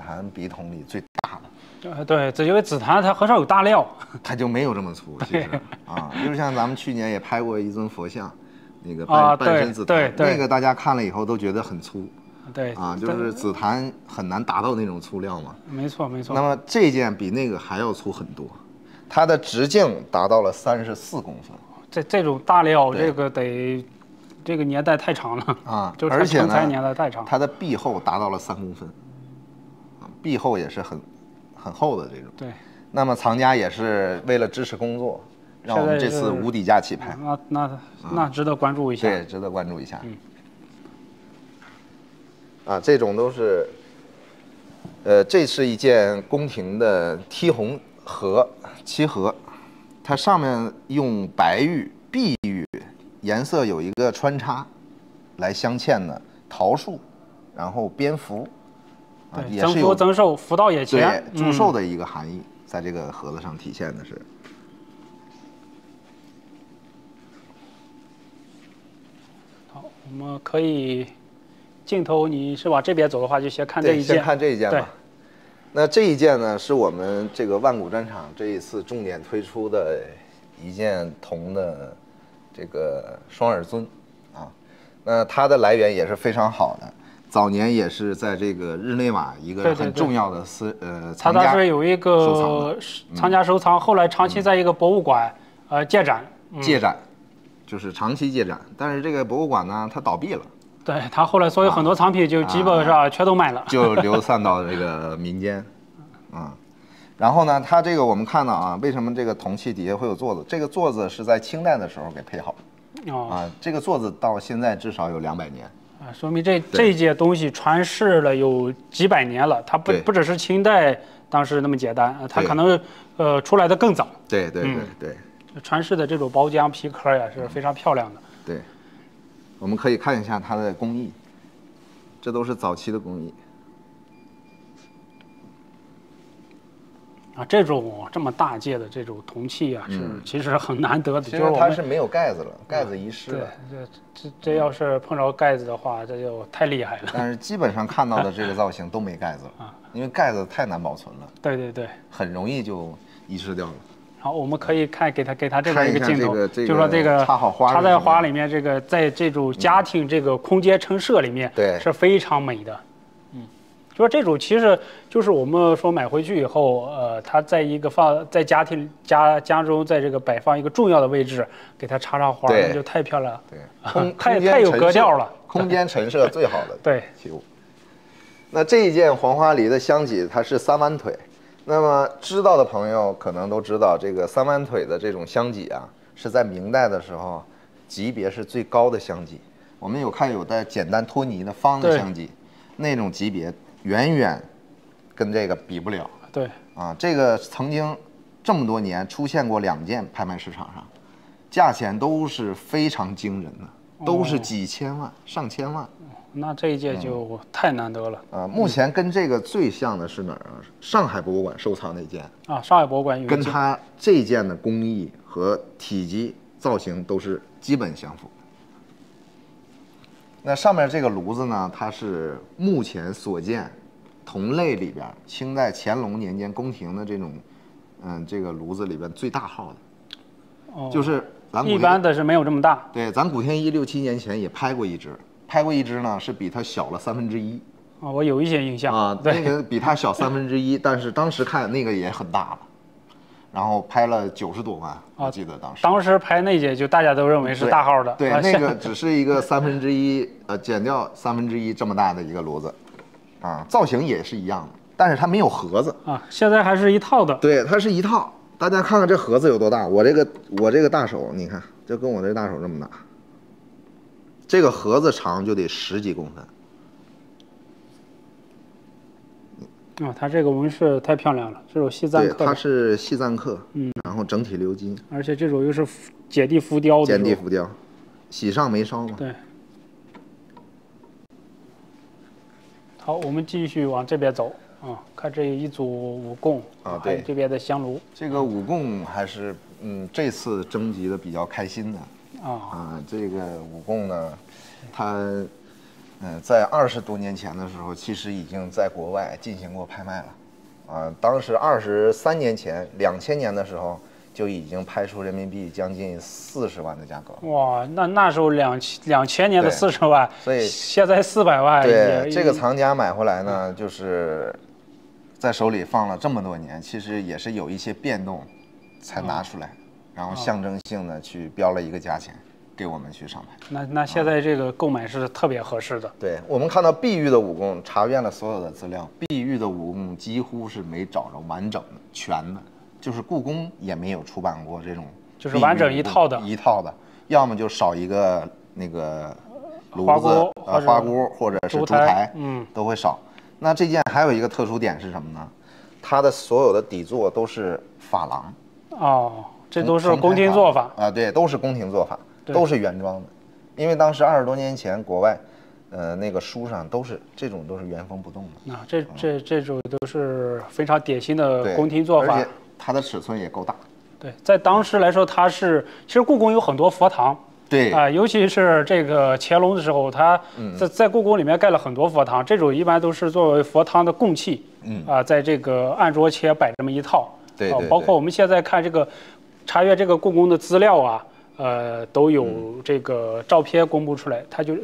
坛笔筒里最大的。对，这因为紫檀它很少有大料，它就没有这么粗，其实啊，就像咱们去年也拍过一尊佛像，那个半身紫檀，那个大家看了以后都觉得很粗。对啊，就是紫檀很难达到那种粗料嘛。没错没错。那么这件比那个还要粗很多，它的直径达到了34公分。这种大料，这个得，这个年代太长了啊，就是而且呢，年代太长。它的壁厚达到了3公分，啊，壁厚也是很厚的这种。对。那么藏家也是为了支持工作，让我们这次无底价起拍。那值得关注一下。对，值得关注一下。啊，这种都是，这是一件宫廷的剔红漆盒，它上面用白玉、碧玉颜色有一个穿插，来镶嵌的桃树，然后蝙蝠，啊，也是有增寿，福到眼前，对，祝寿的一个含义，在这个盒子上体现的是。好，我们可以。镜头，你是往这边走的话，就先看这一件。先看这一件吧。那这一件呢，是我们这个万古砖厂这一次重点推出的一件铜的这个双耳尊啊。那它的来源也是非常好的，早年也是在这个日内瓦一个很重要的藏家。它当时有一个藏家收藏，后来长期在一个博物馆借展。借展，就是长期借展，但是这个博物馆呢，它倒闭了。对他后来所有很多藏品就基本上全都卖了，就流散到这个民间，然后呢，它这个我们看到啊，为什么这个铜器底下会有座子？这个座子是在清代的时候给配好，这个座子到现在至少有200年，说明这件东西传世了有几百年了，它不只是清代当时那么简单，它可能出来的更早。对，传世的这种包浆皮壳也是非常漂亮的。对。我们可以看一下它的工艺，这都是早期的工艺。啊，这么大件的这种铜器啊，是其实很难得的。其实它是没有盖子了，盖子遗失了。这要是碰着盖子的话，这就太厉害了。但是基本上看到的这个造型都没盖子了，因为盖子太难保存了。对，很容易就遗失掉了。好，我们可以给他这边一个镜头，就说这个插在花里面，这个在这种家庭这个空间陈设里面，对，是非常美的。就说这种其实就是我们说买回去以后，它在一个在家中，在这个摆放一个重要的位置，给它插花，那就太漂亮了。对，太有格调了。空间陈设最好的对器物。那这一件黄花梨的香脊，它是3弯腿。那么知道的朋友可能都知道，这个3弯腿的这种香脊啊，是在明代的时候级别是最高的香脊。我们有带简单托尼的方的香脊，那种级别远远跟这个比不了。对啊，这个曾经这么多年出现过2件，拍卖市场上，价钱都是非常惊人的，都是几千万、上千万。那这一件就太难得了。目前跟这个最像的是哪儿啊？上海博物馆收藏那件啊，上海博物馆有一件，跟它这件的工艺和体积造型都是基本相符。那上面这个炉子呢，它是目前所见铜类里边清代乾隆年间宫廷的这种，这个炉子里边最大号的。就是咱一般的是没有这么大。对，咱古天一6、7年前也拍过一只呢，是比它小了1/3。我有一些印象啊，那个比它小1/3，但是当时看那个也很大了，然后拍了90多万，我记得当时拍那件就大家都认为是大号的，对，那个只是一个1/3，减掉1/3这么大的一个炉子，造型也是一样的，但是它没有盒子啊，现在还是一套的，对，它是一套。大家看看这盒子有多大，我这个大手，你看，就跟我这大手这么大。这个盒子长就得10几公分。它这个纹饰太漂亮了，这种细砧刻。对，它是细砧刻，然后整体鎏金，而且这种又是碱地浮雕的。碱地浮雕，喜上眉梢嘛。对。好，我们继续往这边走看这一组五供对，这边的香炉。这个五供还是这次征集的比较开心的。这个五供呢，它在20多年前的时候，其实已经在国外进行过拍卖了，当时23年前，2000年的时候就已经拍出人民币将近40万的价格。哇，那时候2000年的40万，所以现在400万。对，这个藏家买回来呢，就是在手里放了这么多年，其实也是有一些变动才拿出来，然后象征性的去标了一个价钱。给我们去上牌，那现在这个购买是特别合适的。对，我们看到碧玉的武功，查阅了所有的资料，碧玉的武功几乎是没找着完整的、全的，就是故宫也没有出版过这种，就是完整一套的，要么就少一个那个炉子、花箍或者是烛台，都会少。那这件还有一个特殊点是什么呢？它的所有的底座都是珐琅。哦，这都是宫廷做法啊，对，都是宫廷做法。都是原装的，因为当时20多年前国外，那个书上都是原封不动的。这种都是非常典型的宫廷做法，而且它的尺寸也够大。对，在当时来说，其实故宫有很多佛堂。对尤其是这个乾隆的时候，他在故宫里面盖了很多佛堂，这种一般都是作为佛堂的供器。在这个案桌前摆这么一套。对，包括我们现在看这个查阅这个故宫的资料啊。都有这个照片公布出来，它就是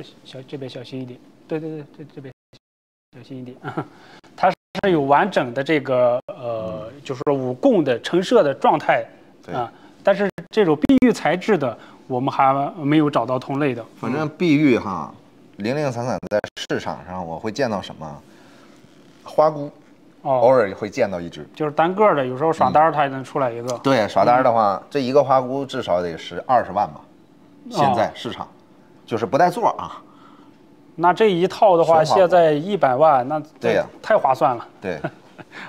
这边小心一点，对，这边小心一点，它是有完整的这个就是武供的陈设的状态但是这种碧玉材质的，我们还没有找到同类的。反正碧玉哈，零零散散在市场上我会见到什么花箍。偶尔会见到一只，就是单个的，有时候耍单它也能出来一个。对，耍单的话，这一个花箍至少得20万吧。现在市场就是不带座啊。那这一套的话，现在100万，那对呀，太划算了。对，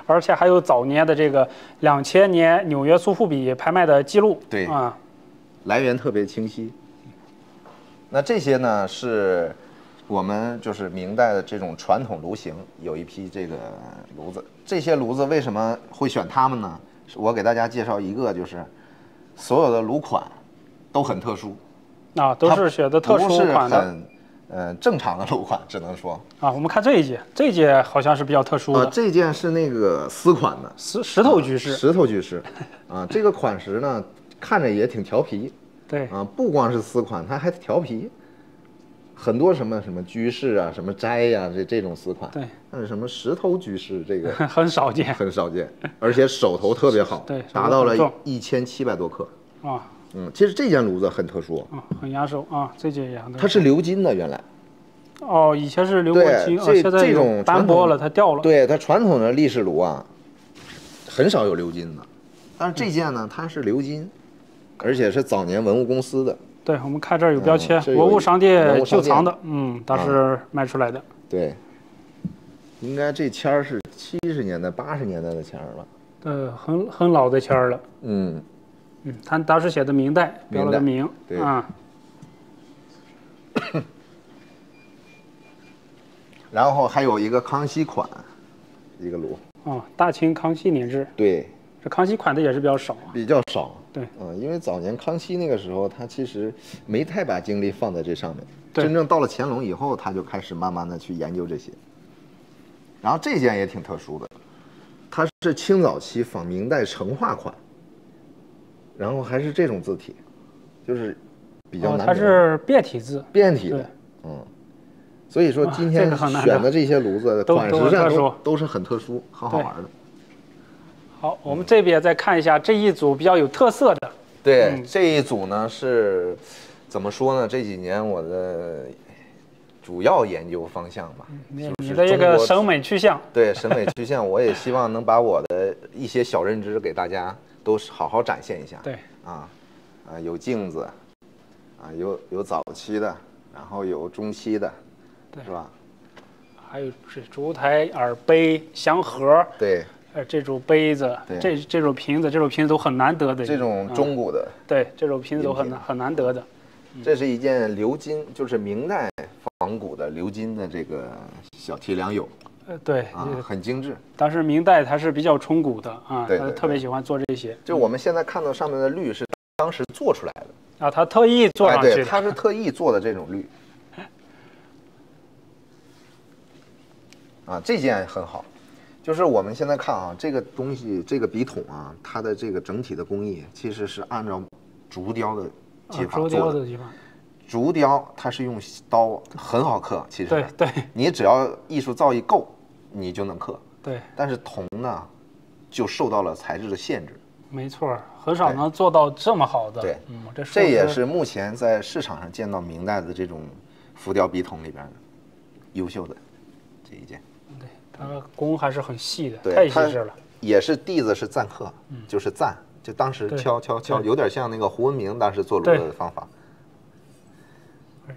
而且还有早年的这个2000年纽约苏富比拍卖的记录。对来源特别清晰。那这些呢是。我们就是明代的这种传统炉型，有一批这个炉子。这些炉子为什么会选它们呢？我给大家介绍一个，就是所有的炉款都很特殊都是选的特殊款的，不是很正常的炉款，只能说我们看这一件好像是比较特殊的。这件是那个丝款的石头居士，石头居士这个款式呢看着也挺调皮，对不光是丝款，它还调皮。很多什么居士啊，什么斋呀，这种丝款，对，但是什么石头居士这个很少见，而且手头特别好，对，达到了1700多克其实这件炉子很特殊很压手这件也很特殊，它是鎏金的原来，以前是鎏过金现在这种单薄了，它掉了，对，它传统的立式炉很少有鎏金的，但是这件呢，它是鎏金，而且是早年文物公司的。对，我们看这儿有标签，文物商店旧藏的，当时卖出来的。对，应该这签儿是70年代、80年代的签儿了。很老的签儿了。他当时写的明代，标了个明。对然后还有一个康熙款，一个炉。大清康熙年制。对。这康熙款的也是比较少。比较少。对，因为早年康熙那个时候，他其实没太把精力放在这上面。真正到了乾隆以后，他就开始慢慢的去研究这些。然后这件也挺特殊的，它是清早期仿明代成化款，然后还是这种字体，就是比较难。它是变体字。变体的，所以说今天选的这些炉子款式上都是很特殊、很好玩的。好，我们这边再看一下这一组比较有特色的。对，这一组呢是怎么说呢？这几年我的主要研究方向吧。你的这个审美趋向。对，审美趋向，我也希望能把我的一些小认知给大家都好好展现一下。对。有镜子，有早期的，然后有中期的，是吧？还有烛台、耳杯、香盒。对。这种杯子，这种瓶子都很难得的。这种中古的，对，这种瓶子都很难得的。这是一件鎏金，就是明代仿古的鎏金的这个小提梁釉。对很精致。当时明代它是比较崇古的对，他特别喜欢做这些。就我们现在看到上面的绿是当时做出来的他特意做上去的。对，他是特意做的这种绿。啊，这件很好。就是我们现在看啊，这个东西，这个笔筒啊，它的这个整体的工艺其实是按照竹雕的技法做的。竹雕的技法。竹雕它是用刀，很好刻，其实。对对。你只要艺术造诣够，你就能刻。对。但是铜呢，就受到了材质的限制。没错，很少能做到这么好的。对，这也是目前在市场上见到明代的这种浮雕笔筒里边的优秀的这一件。对。它工还是很细的，对，太细致了。也是弟子是錾刻，就是錾，就当时敲，有点像那个胡文明当时做炉的方法。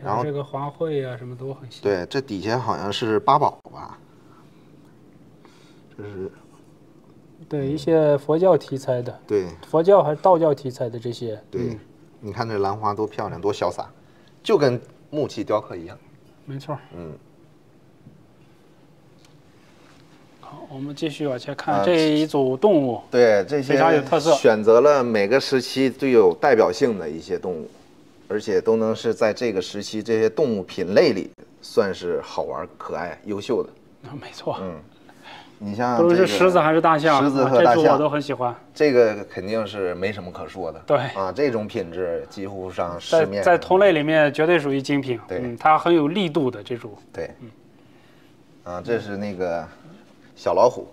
然后这个花卉啊什么都很细。对，这底下好像是八宝吧，这是。对，一些佛教题材的。对。佛教还是道教题材的这些。对，你看这兰花多漂亮，多潇洒，就跟木器雕刻一样。没错。我们继续往前看这一组动物，对，这些非常有特色，选择了每个时期最有代表性的一些动物，而且都能是在这个时期这些动物品类里算是好玩、可爱、优秀的。没错，你像不论是狮子还是大象，狮子和大象我都很喜欢。这个肯定是没什么可说的。对啊，这种品质几乎上市面在同类里面绝对属于精品。对，它很有力度的这种。对，这是那个。小老虎，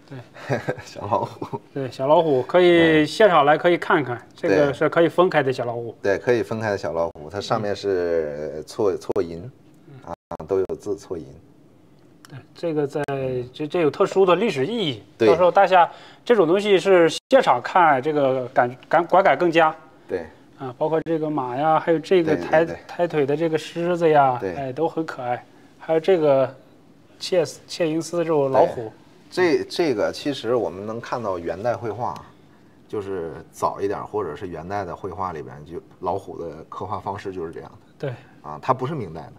对，小老虎，对，小老虎可以现场来可以看看，这个是可以分开的小老虎，对，可以分开的小老虎，它上面是错银，都有字错银。对，这个这有特殊的历史意义，到时候大家这种东西是现场看，这个观感更佳。对，包括这个马呀，还有这个抬腿的这个狮子呀，都很可爱，还有这个。窃银丝这种老虎，这个其实我们能看到元代绘画，就是早一点或者是元代的绘画里边，就老虎的刻画方式就是这样的。对，它不是明代的，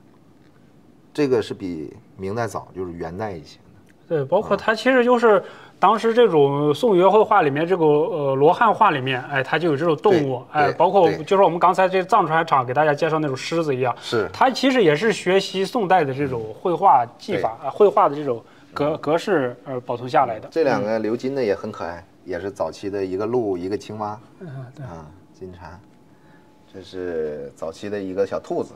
这个是比明代早，就是元代以前的。对，包括它其实就是当时这种宋元绘画里面这个罗汉画里面，它就有这种动物，包括就是我们刚才这藏传场给大家介绍那种狮子一样，是它其实也是学习宋代的这种绘画技法，绘画的这种格式保存下来的。这两个鎏金的也很可爱，也是早期的一个鹿，一个青蛙，对，金蝉，这是早期的一个小兔子。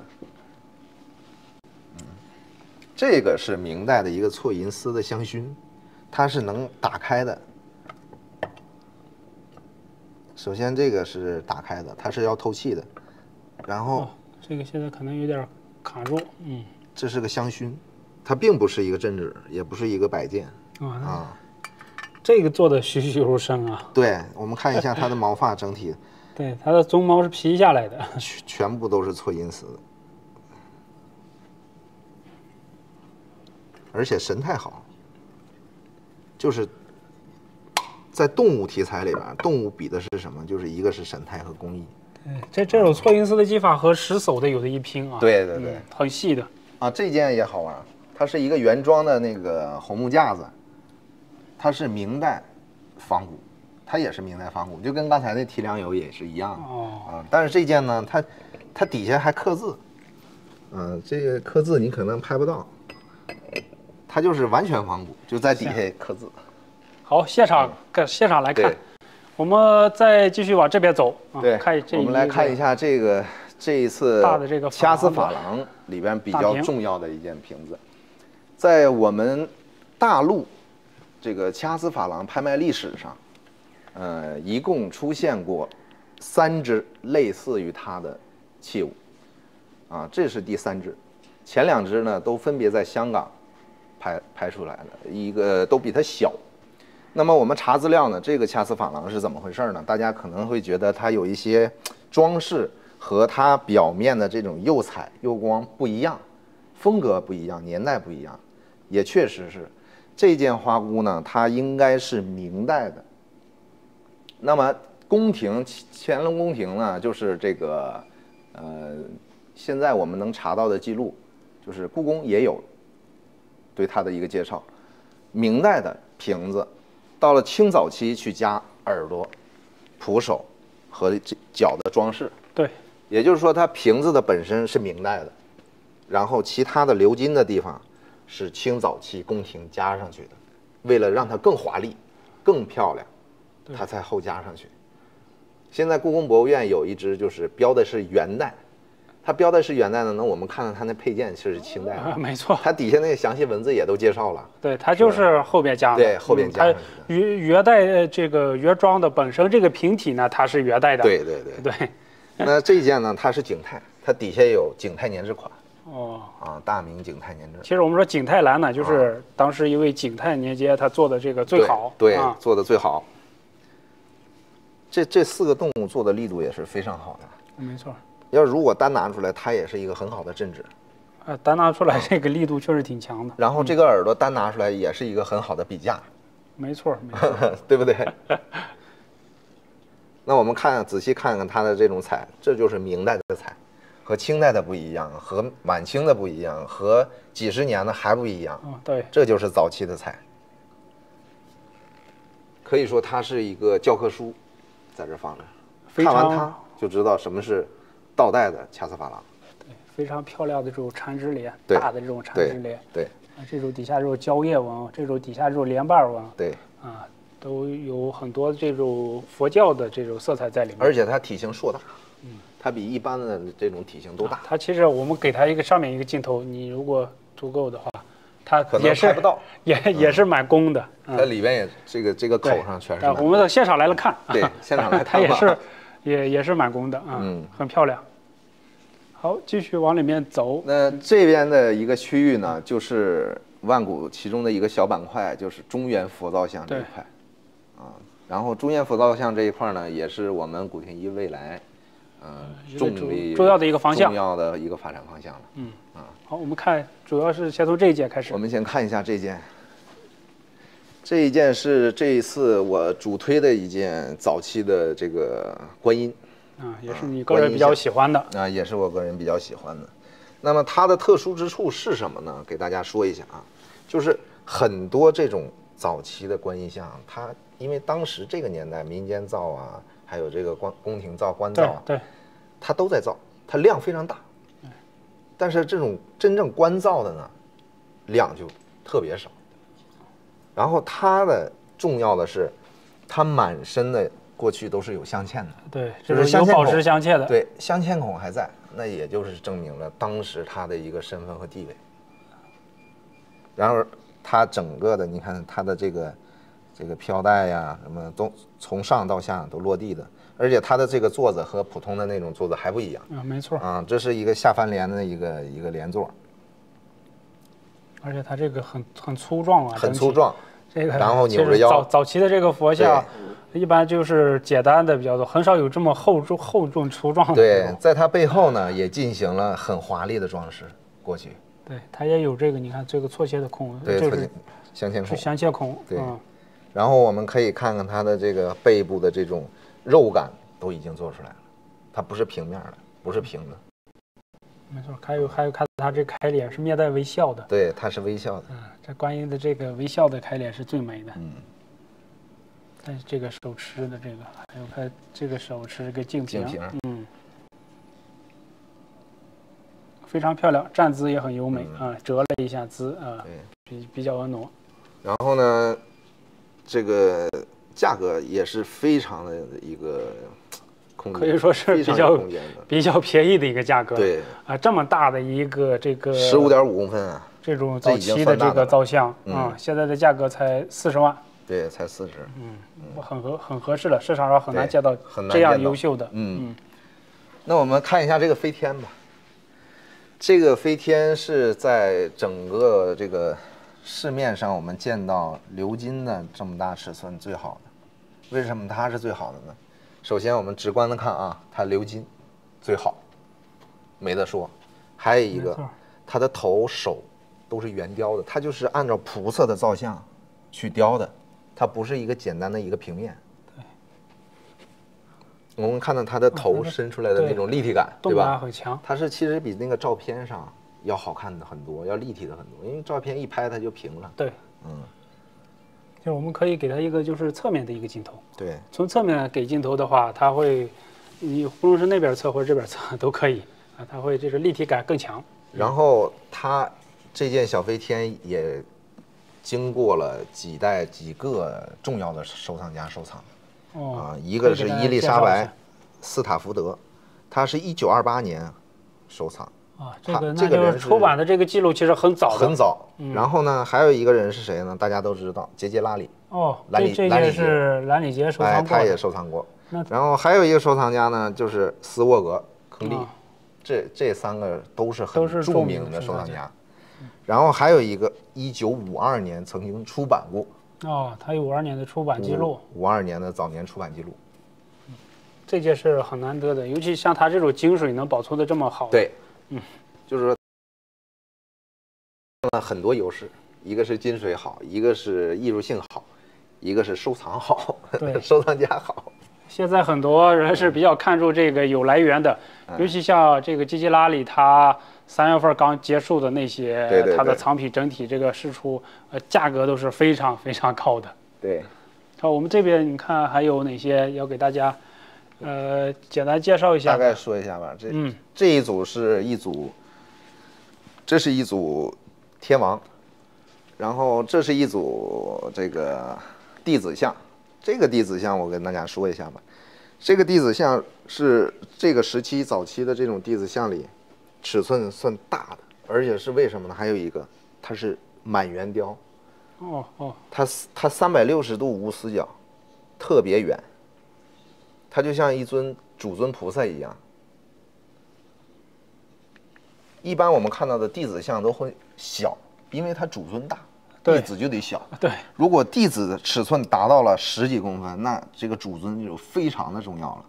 这个是明代的一个错银丝的香薰，它是能打开的。首先这个是打开的，它是要透气的。然后这个现在可能有点卡住，这是个香薰，它并不是一个镇纸，也不是一个摆件这个做的栩栩如生啊。对，我们看一下它的毛发整体。对，它的鬃毛是披下来的，全部都是错银丝。而且神态好，就是在动物题材里边，动物比的是什么？就是一个是神态和工艺。对，这种错银丝的技法和石叟的有的一拼啊。对，很细的这件也好玩，它是一个原装的那个红木架子，它是明代仿古，它也是明代仿古，就跟刚才那提梁釉也是一样的但是这件呢，它底下还刻字，这个刻字你可能拍不到。它就是完全仿古，就在底下刻字。好，现场来看，我们再继续往这边走。对，我们来看一下这一次大的这个掐丝珐琅里边比较重要的一件瓶子，在我们大陆这个掐丝珐琅拍卖历史上，一共出现过3只类似于它的器物，这是第3只，前2只呢都分别在香港拍出来的，一个都比它小。那么我们查资料呢，这个掐丝珐琅是怎么回事呢？大家可能会觉得它有一些装饰和它表面的这种釉彩、釉光不一样，风格不一样，年代不一样，也确实是。这件花箍呢，它应该是明代的。那么宫廷乾隆宫廷呢，就是这个现在我们能查到的记录，就是故宫也有对它的一个介绍。明代的瓶子，到了清早期去加耳朵、蹼手和脚的装饰。对，也就是说它瓶子的本身是明代的，然后其他的鎏金的地方，是清早期宫廷加上去的，为了让它更华丽、更漂亮，它才后加上去。现在故宫博物院有一只就是标的是元代，它标的是元代呢，那我们看看它那配件其实是清代的，没错，它底下那个详细文字也都介绍了。对，它就是后边加的，对，后边加上去的。它元代这个元装的本身这个平体呢，它是元代的。对对对对。那这一件呢，它是景泰，它底下有景泰年制款。哦。啊，大明景泰年制。其实我们说景泰蓝呢，就是当时因为景泰年间他做的这个最好。对，做的最好。这4个动物做的力度也是非常好的。没错。要如果单拿出来，它也是一个很好的镇纸。单拿出来这个力度确实挺强的。然后这个耳朵单拿出来也是一个很好的笔架。没错，没错，对不对？那我们仔细看看它的这种彩，这就是明代的彩，和清代的不一样，和晚清的不一样，和几十年的还不一样。对，这就是早期的彩。可以说它是一个教科书，在这放着，看完它就知道什么是倒带的掐丝珐琅。对，非常漂亮的这种缠枝莲，大的这种缠枝莲。对。这种底下这种蕉叶纹，这种底下这种莲瓣纹。对。都有很多这种佛教的这种色彩在里面。而且它体型硕大，它比一般的这种体型都大。它其实我们给它上面一个镜头，你如果足够的话，它可能拍不到，也是蛮工的。它里边也这个口上全是。我们到现场来了看，对，现场来看，它也是蛮工的啊，很漂亮。好，继续往里面走。那这边的一个区域呢，就是万古其中的一个小板块，就是中原佛造像这一块。然后中原佛造像这一块呢，也是我们古亭一未来，重要的一个方向，重要的一个发展方向了。好，我们看，主要是先从这一件开始。我们先看一下这件，这一件是这一次我主推的一件早期的这个观音，也是你个人比较喜欢的。也是我个人比较喜欢的。那么它的特殊之处是什么呢？给大家说一下啊，就是很多这种早期的观音像，它因为当时这个年代民间造啊，还有这个宫廷造、官造啊，对，它都在造，它量非常大。但是这种真正官造的呢，量就特别少。然后它的重要的是，它满身的过去都是有镶嵌的，对，就是有宝石镶嵌的，对，镶嵌孔还在，那也就是证明了当时它的一个身份和地位。然后它整个的，你看它的这个飘带呀，什么都从上到下都落地的，而且它的这个座子和普通的那种座子还不一样。没错。这是一个下翻帘的一个连座。而且它这个很粗壮啊，很粗壮。这个然后扭着腰。早期的这个佛像，一般就是简单的比较多，很少有这么厚重粗壮的。对，在它背后呢，也进行了很华丽的装饰。过去。对，它也有这个，你看这个错切的孔，对，就是镶嵌孔。镶嵌孔。对。然后我们可以看看它的这个背部的这种肉感都已经做出来了，它不是平面的，不是平的。没错，还有看它这开脸是面带微笑的。对，它是微笑的。这观音的这个微笑的开脸是最美的。看这个手持的这个，还有看这个手持这个净瓶。非常漂亮，站姿也很优美折了一下姿比较婀娜。然后呢，这个价格也是非常的一个空间，可以说是比较便宜的一个价格。对这么大的一个这个15.5公分啊，这种早期的这个造像现在的价格才40万。对，才40。很合适了，市场上很难见到这样优秀的。那我们看一下这个飞天吧。这个飞天是在整个这个市面上我们见到鎏金的这么大尺寸最好的。为什么它是最好的呢？首先我们直观的看啊，它鎏金最好，没得说。还有一个，它的头手都是圆雕的，它就是按照菩萨的造像去雕的，它不是一个简单的一个平面。我们看到它的头伸出来的那种立体感，对吧？动感很强。它是其实比那个照片上要好看的很多，要立体的很多，因为照片一拍它就平了。对，就是我们可以给它一个就是侧面的一个镜头。对，从侧面给镜头的话，它会，你不论是那边侧或者这边侧都可以它会这个立体感更强。然后它这件小飞天也经过了几个重要的收藏家收藏。一个是伊丽莎白·斯塔福德，他是1928年收藏。这个人出版的这个记录其实很早的，很早。然后呢，还有一个人是谁呢？大家都知道，杰杰拉里。这个是兰里杰收藏过，他也收藏过。然后还有一个收藏家呢，就是斯沃格、亨利，这3个都是很著名的收藏家。然后还有一个1952年曾经出版过。他有52年的出版记录，52年的早年出版记录。这件是很难得的，尤其像他这种金水能保存的这么好。对，就是说很多优势，一个是金水好，一个是艺术性好，一个是收藏好，收藏家好。现在很多人是比较看重这个有来源的，尤其像这个基基拉里，他3月份刚结束的那些，他的藏品整体这个释出，价格都是非常非常高的。对。好，我们这边你看还有哪些要给大家，简单介绍一下。大概说一下吧。这一组是一组，这是一组天王，然后这是一组这个弟子像。这个弟子像我跟大家说一下吧。这个弟子像是这个时期早期的这种弟子像里尺寸算大的，而且是为什么呢？还有一个，它是满圆雕。它360度无死角，特别圆。它就像一尊主尊菩萨一样。一般我们看到的弟子像都会小，因为它主尊大。弟子就得小，对。如果弟子的尺寸达到了10几公分，那这个主尊就非常的重要了。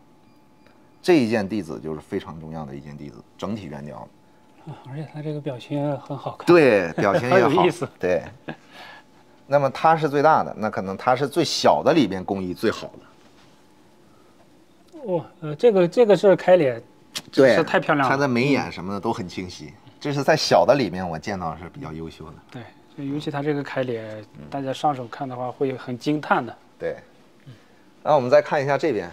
这一件弟子就是非常重要的一件弟子，整体圆雕。而且他这个表情很好看。对，表情也好。很有意思。对。那么它是最大的，那可能它是最小的里边工艺最好的。这个是开脸，对，是太漂亮了。它的眉眼什么的都很清晰，这是在小的里面我见到是比较优秀的。对。尤其他这个开脸，大家上手看的话会很惊叹的。对，那我们再看一下这边，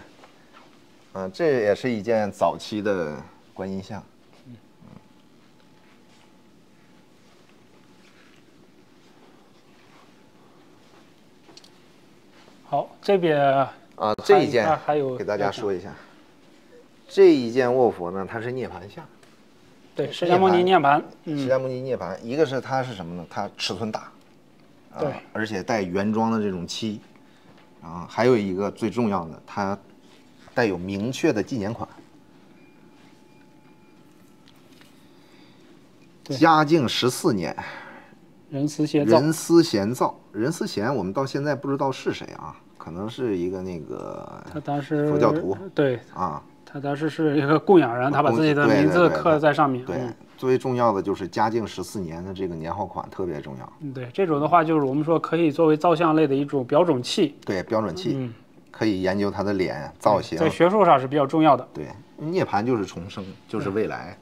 这也是一件早期的观音像。好，这边这一件还有给大家说一下，这一件卧佛呢，它是涅槃像。对，释迦牟尼涅槃。释迦牟尼涅槃，一个是它是什么呢？它尺寸大，对，而且带原装的这种漆，还有一个最重要的，它带有明确的纪年款。嘉靖14年，任思贤造。任思贤我们到现在不知道是谁啊，可能是一个那个他当时佛教徒。对他当时是一个供养人，他把自己的名字刻在上面。对，最重要的就是嘉靖14年的这个年号款特别重要。对，这种的话就是我们说可以作为造像类的一种标准器。对，标准器，可以研究他的脸造型，在学术上是比较重要的。对，涅槃就是重生，就是未来。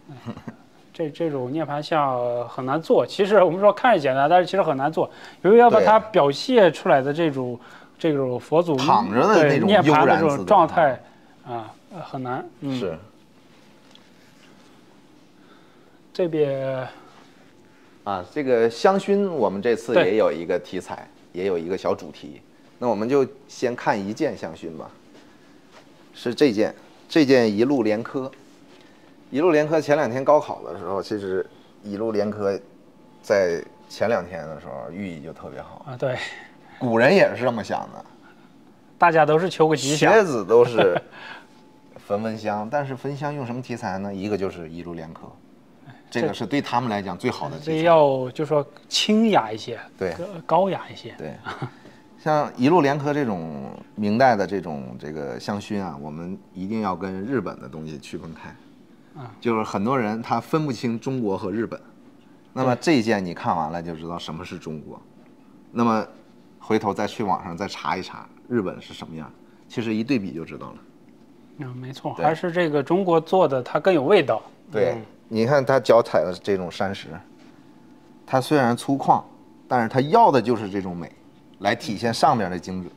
这种涅槃像很难做，其实我们说看着简单，但是其实很难做，因为要把它表现出来的这种佛祖躺着的那种涅槃的这种状态很难。是。这边这个香薰我们这次也有一个题材，也有一个小主题。那我们就先看一件香薰吧，是这件一路连科。一路连科前2天高考的时候，其实一路连科在前2天的时候寓意就特别好对，古人也是这么想的，大家都是求个吉祥，瘸子都是焚香，但是焚香用什么题材呢？一个就是一路连科，这个是对他们来讲最好的题材。要就说清雅一些，对，高雅一些。对，像一路连科这种明代的这个香薰啊，我们一定要跟日本的东西区分开。就是很多人他分不清中国和日本，那么这一件你看完了就知道什么是中国，那么回头再去网上再查一查日本是什么样，其实一对比就知道了。没错，还是这个中国做的它更有味道。对，你看它脚踩的这种山石，它虽然粗犷，但是它要的就是这种美，来体现上面的精准，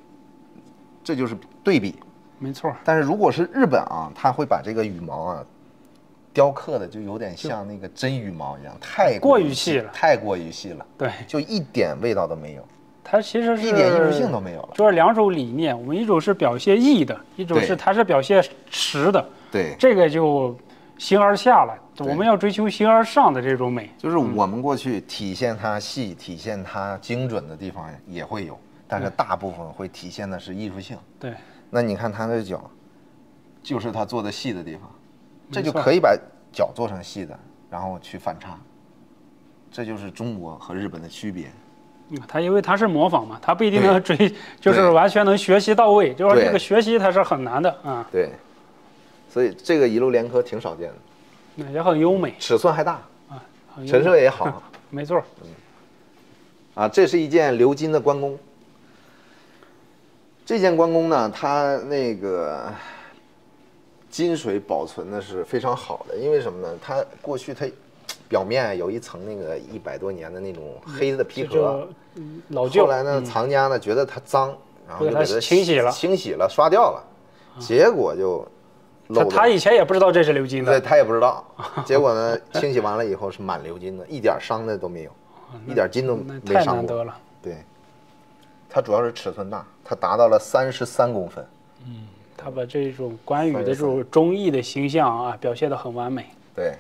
这就是对比。没错。但是如果是日本啊，它会把这个羽毛雕刻的就有点像那个真羽毛一样，太过于细了，太过于细了。对，就一点味道都没有。它其实是一点艺术性都没有了。就是两种理念，我们一种是表现意的，一种是它是表现实的。对，这个就形而下了。我们要追求形而上的这种美。就是我们过去体现它细、体现它精准的地方也会有，但是大部分会体现的是艺术性。对。那你看它的脚，就是它做的细的地方，这就可以把脚做成细的，然后去反差。这就是中国和日本的区别。他因为他是模仿嘛，他不一定能追，就是完全能学习到位，就是这个学习它是很难的啊。对，所以这个一路连科挺少见的，也很优美，尺寸还大啊，陈设也好，没错。啊，这是一件鎏金的关公。这件关公呢，它那个金水保存的是非常好的，因为什么呢？它过去它表面有一层那个100多年的那种黑的皮革，老旧。后来呢，藏家呢觉得它脏，然后就给它清洗了，刷掉了，结果就漏。他以前也不知道这是鎏金的，对，他也不知道。结果呢，清洗完了以后是满鎏金的，一点伤的都没有，一点金都没伤过。太难得了。对，它主要是尺寸大，它达到了33公分。他把这种关羽的这种忠义的形象啊表现得很完美。对。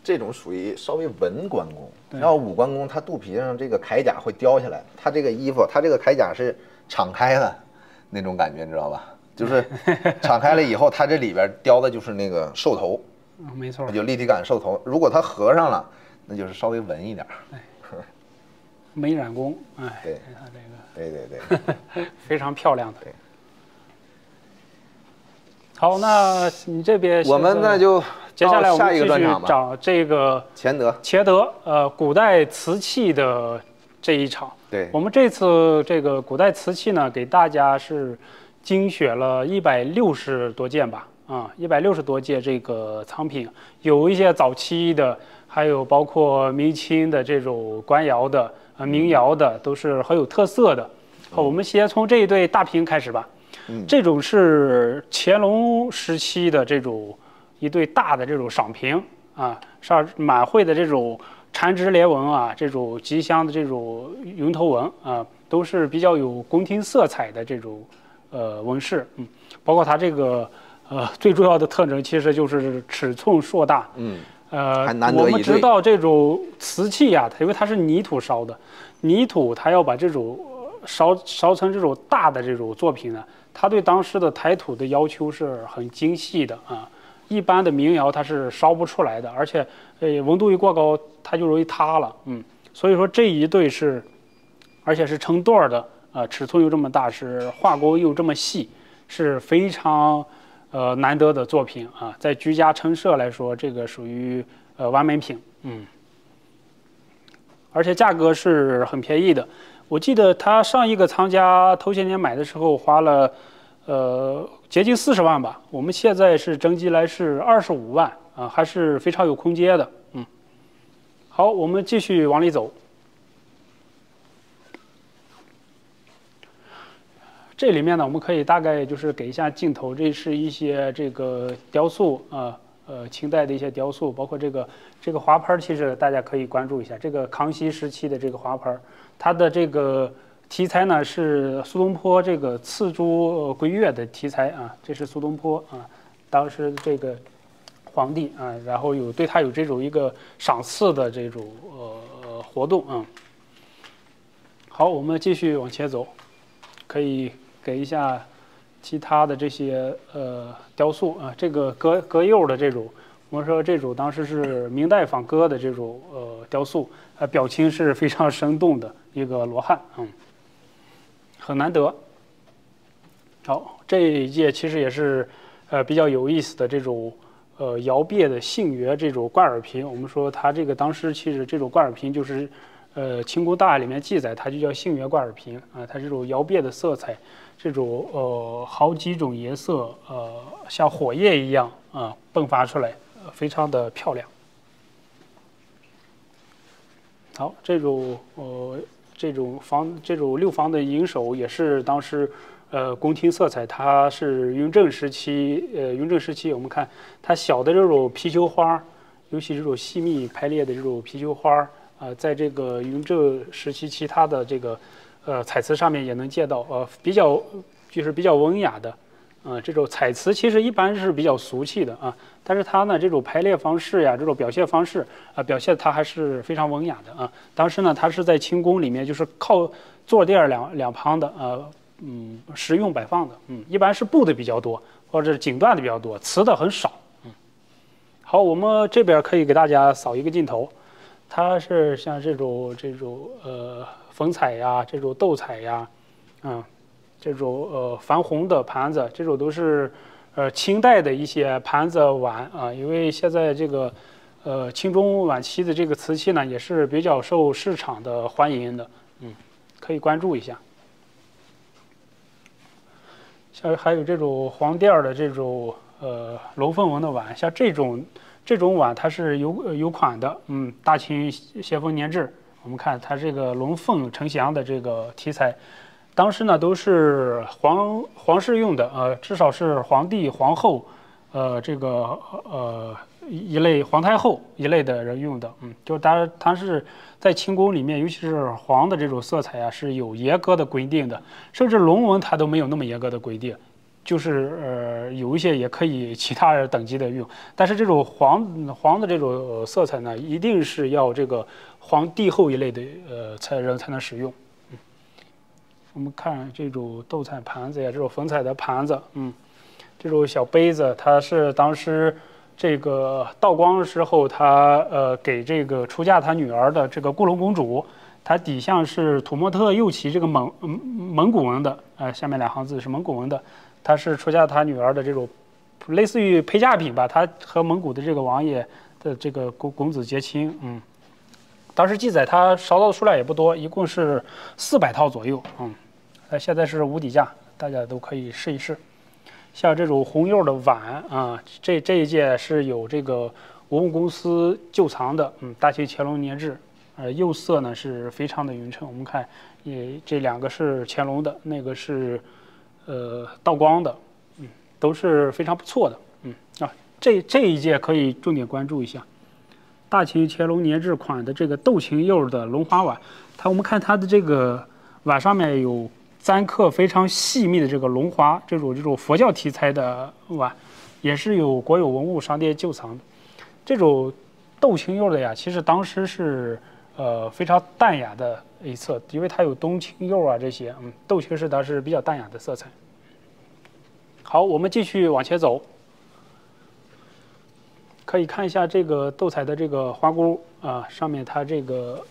这种属于稍微文关公，然后武关公他肚皮上这个铠甲会雕下来，他这个衣服，他这个铠甲是敞开的那种感觉，你知道吧？就是敞开了以后，它这里边雕的就是那个兽头，没错，就立体感兽头。如果它合上了，那就是稍微文一点。美髯公，哎，对，他这个，对，非常漂亮的。对。好，那你这边我们那就接下来我们继续找这个乾德古代瓷器的这一场。对，我们这次这个古代瓷器呢，给大家是精选了160多件吧，160多件这个藏品，有一些早期的，还有包括明清的这种官窑的、民窑的，都是很有特色的。好，我们先从这一对大瓶开始吧。这种是乾隆时期的这种一对大的这种赏瓶啊，上满绘的这种缠枝联纹啊，这种吉祥的这种云头纹啊，都是比较有宫廷色彩的这种纹饰。包括它这个最重要的特征其实就是尺寸硕大。我们知道这种瓷器啊，因为它是泥土烧的，泥土它要把这种烧成这种大的这种作品呢，它对当时的胎土的要求是很精细的啊。一般的民窑它是烧不出来的，而且温度一过高，它就容易塌了。所以说这一对是，而且是成段的尺寸又这么大，是画工又这么细，是非常难得的作品啊。在居家陈设来说，这个属于完美品。而且价格是很便宜的。我记得他上一个藏家头些年买的时候花了，接近40万吧。我们现在是征集来是25万啊，还是非常有空间的。好，我们继续往里走。这里面呢，我们可以大概就是给一下镜头，这是一些这个雕塑啊，清代的一些雕塑，包括这个花盆，其实大家可以关注一下，这个康熙时期的这个花盆。它的这个题材呢是苏东坡这个刺珠归月的题材啊，这是苏东坡啊，当时这个皇帝啊，然后对他有这种一个赏赐的这种活动啊。好，我们继续往前走，可以给一下其他的这些雕塑啊，这个鸽釉的这种。我们说这种当时是明代仿鸽的这种雕塑，表情是非常生动的一个罗汉，很难得。好，这一届其实也是比较有意思的这种窑别的杏园这种罐耳瓶。我们说它这个当时其实这种罐耳瓶就是清宫档案里面记载，它就叫杏园罐耳瓶啊，它这种窑别的色彩，这种好几种颜色像火焰一样迸发出来。非常的漂亮。好，这种六方的银手也是当时宫廷色彩，它是雍正时期，我们看它小的这种貔貅花，尤其这种细密排列的这种貔貅花，在这个雍正时期其他的这个彩瓷上面也能见到，比较文雅的。这种彩瓷其实一般是比较俗气的啊，但是它呢这种排列方式呀，这种表现方式表现它还是非常文雅的啊。当时呢，它是在清宫里面，就是靠坐垫两旁的实用摆放的，一般是布的比较多，或者是锦缎的比较多，瓷的很少。好，我们这边可以给大家扫一个镜头，它是像这种粉彩呀，这种斗彩呀，这种矾红的盘子，这种都是清代的一些盘子碗啊，因为现在这个清中晚期的这个瓷器呢，也是比较受市场的欢迎的，可以关注一下。像还有这种黄垫的这种龙凤纹的碗，像这种碗它是有款的，大清咸丰年制，我们看它这个龙凤呈祥的这个题材。当时呢都是皇室用的，至少是皇帝、皇后，一类皇太后一类的人用的，就是它是在清宫里面，尤其是黄的这种色彩啊，是有严格的规定的，甚至龙纹它都没有那么严格的规定，就是有一些也可以其他等级的用，但是这种黄的这种色彩呢，一定是要这个皇帝后一类的人才能使用。我们看这种斗彩盘子呀，这种粉彩的盘子，这种小杯子，它是当时这个道光的时候，他给这个出嫁他女儿的这个固龙公主，它底下是土默特右旗这个蒙古文的，下面2行字是蒙古文的，它是出嫁他女儿的这种类似于陪嫁品吧，它和蒙古的这个王爷的这个公子结亲，当时记载它烧到的数量也不多，一共是400套左右，现在是无底价，大家都可以试一试。像这种红釉的碗啊，这一件是有这个文物公司旧藏的，大清乾隆年制，釉色呢是非常的匀称。我们看，这2个是乾隆的，那个是道光的，都是非常不错的，这一件可以重点关注一下。大清乾隆年制款的这个斗青釉的龙华碗，我们看它的这个碗上面有簪刻非常细密的这个龙华，这种佛教题材的碗，也是有国有文物商店旧藏的。这种斗青釉的呀，其实当时是非常淡雅的一色，因为它有冬青釉啊这些，斗青是它是比较淡雅的色彩。好，我们继续往前走。可以看一下这个斗彩的这个花箍啊，上面它这个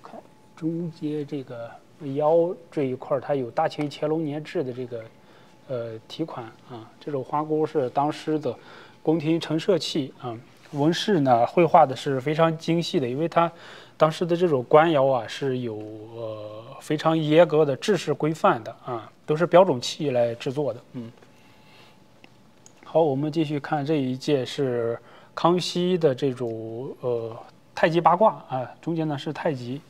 看中间这个腰这一块，它有大清乾隆年制的这个题款啊。这种花箍是当时的宫廷陈设器啊，纹饰呢绘画的是非常精细的，因为它当时的这种官窑啊是有非常严格的制式规范的啊，都是标准器来制作的，好，我们继续看这一件是康熙的这种太极八卦啊，中间呢是太极，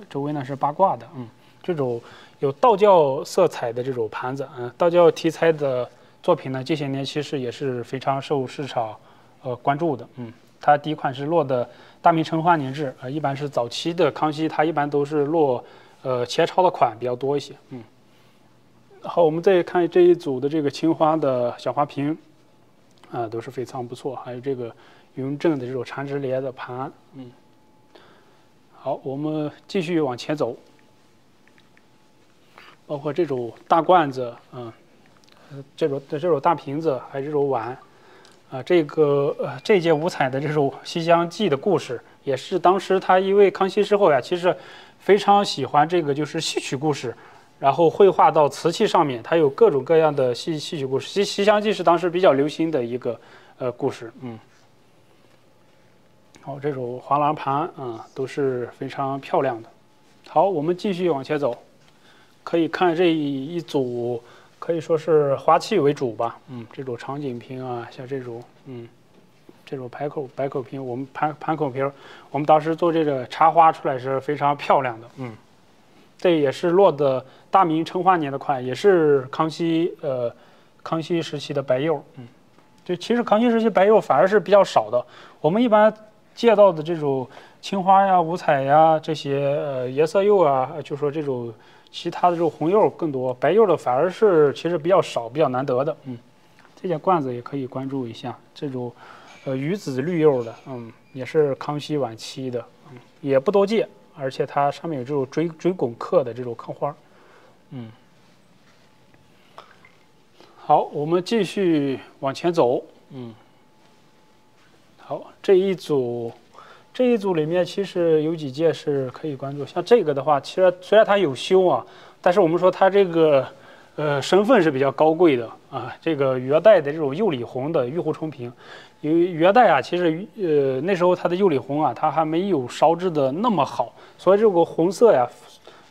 周围呢是八卦的，这种有道教色彩的这种盘子，道教题材的作品呢，这些年其实也是非常受市场关注的，它第一款是落的大明成化年制，一般是早期的康熙，它一般都是落前朝的款比较多一些，好，我们再看这一组的这个青花的小花瓶，都是非常不错。还有这个雍正的这种缠枝莲的盘，好，我们继续往前走，包括这种大罐子，这种大瓶子，还有这种碗，这件五彩的这种《西厢记》的故事，也是当时他因为康熙之后呀，其实非常喜欢这个就是戏曲故事。然后绘画到瓷器上面，它有各种各样的戏曲故事。西厢记是当时比较流行的一个故事，好，这种珐琅盘都是非常漂亮的。好，我们继续往前走，可以看这一组可以说是花器为主吧，这种长颈瓶啊，像这种这种白口瓶，我们盘口瓶，我们当时做这个插花出来是非常漂亮的，这也是落的大明成化年的款，也是康熙时期的白釉。就其实康熙时期白釉反而是比较少的，我们一般借到的这种青花呀、五彩呀这些颜色釉啊，就说这种其他的这种红釉更多，白釉的反而是其实比较少、比较难得的。这件罐子也可以关注一下，这种鱼子绿釉的，也是康熙晚期的，也不多见，而且它上面有这种锥拱刻的这种刻花。好，我们继续往前走。好，这一组里面其实有几件是可以关注，像这个的话，其实虽然它有修啊，但是我们说它这个身份是比较高贵的啊。这个元代的这种釉里红的玉壶冲瓶，因为元代啊，其实那时候它的釉里红啊，它还没有烧制的那么好，所以这个红色呀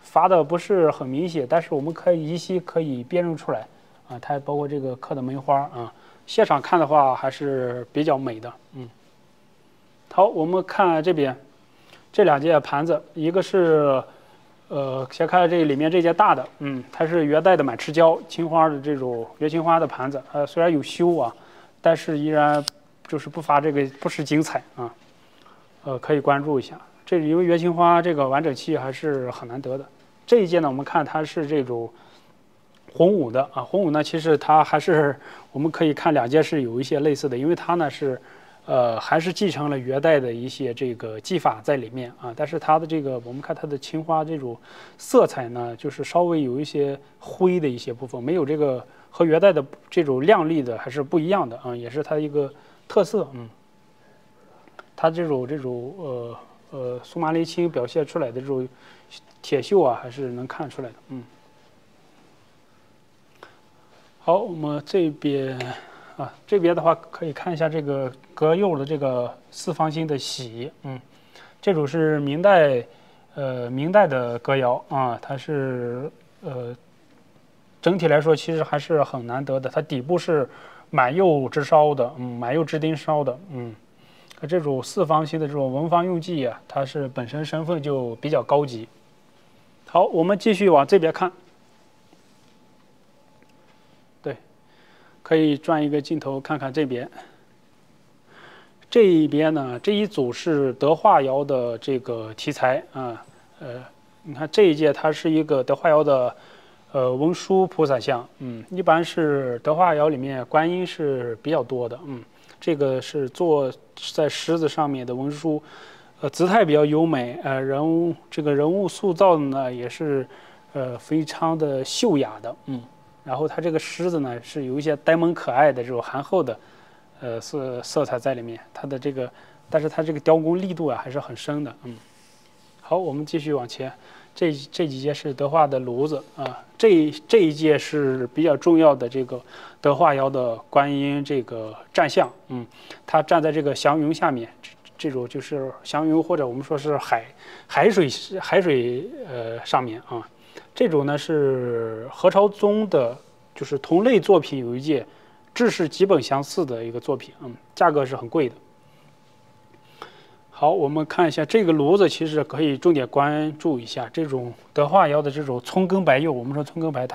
发的不是很明显，但是我们依稀可以辨认出来啊。它包括这个刻的梅花啊，现场看的话还是比较美的。好，我们看这边这两件盘子，一个是先看这里面这件大的，它是元代的满赤胶青花的这种元青花的盘子，虽然有修啊，但是依然就是不乏这个不失精彩啊，可以关注一下。这因为元青花这个完整器还是很难得的。这一件呢，我们看它是这种洪武的啊，洪武呢其实它还是我们可以看两件是有一些类似的，因为它呢是。还是继承了元代的一些这个技法在里面啊，但是它的这个我们看它的青花这种色彩呢，就是稍微有一些灰的一些部分，没有这个和元代的这种亮丽的还是不一样的啊，也是它一个特色。它这种苏麻离青表现出来的这种铁锈啊，还是能看出来的。好，我们这边。这边的话可以看一下这个格釉的这个四方形的玺，这种是明代的格窑啊，它是整体来说其实还是很难得的，它底部是满釉直烧的，满釉直钉烧的，这种四方形的这种文房用具啊，它是本身身份就比较高级。好，我们继续往这边看。可以转一个镜头看看这边。这一边呢，这一组是德化窑的这个题材啊，你看这一件它是一个德化窑的文殊菩萨像，一般是德化窑里面观音是比较多的，这个是坐在狮子上面的文殊，姿态比较优美，这个人物塑造呢也是非常的秀雅的，然后它这个狮子呢是有一些呆萌可爱的这种憨厚的，色彩在里面。它的这个，但是它这个雕工力度啊还是很深的。好，我们继续往前，这几件是德化的炉子啊，这一件是比较重要的这个德化窑的观音这个站像，它站在这个祥云下面，这种就是祥云或者我们说是海水上面啊。这种呢是何朝宗的，就是同类作品有一件，制式基本相似的一个作品，价格是很贵的。好，我们看一下这个炉子，其实可以重点关注一下这种德化窑的这种葱根白釉。我们说葱根白，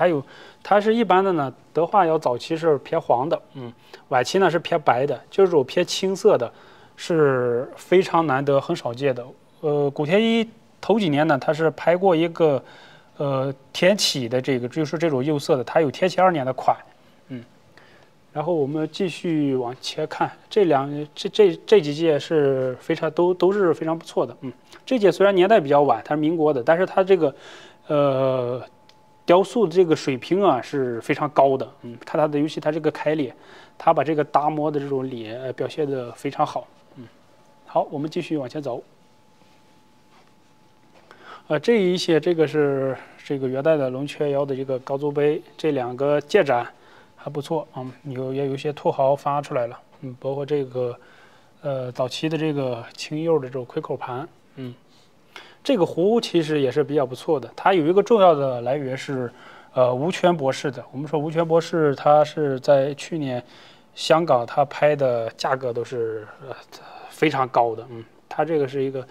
它是一般的呢，德化窑早期是偏黄的，晚期呢是偏白的，就是这种偏青色的，是非常难得、很少见的。古天一头几年呢，他是拍过一个。天启的这个就是这种釉色的，它有天启2年的款，然后我们继续往前看，这几件是非常都是非常不错的，这件虽然年代比较晚，它是民国的，但是它这个雕塑的这个水平啊是非常高的，看它的，尤其它这个开脸，它把这个达摩的这种脸表现得非常好，好，我们继续往前走。这一些这个是这个元代的龙雀窑的这个高足杯，这2个件展还不错，也有一些土豪发出来了，包括这个早期的这个青釉的这种盔口盘，这个壶其实也是比较不错的，它有一个重要的来源是吴权博士的。我们说吴权博士他是在去年香港他拍的价格都是非常高的，他这个是一个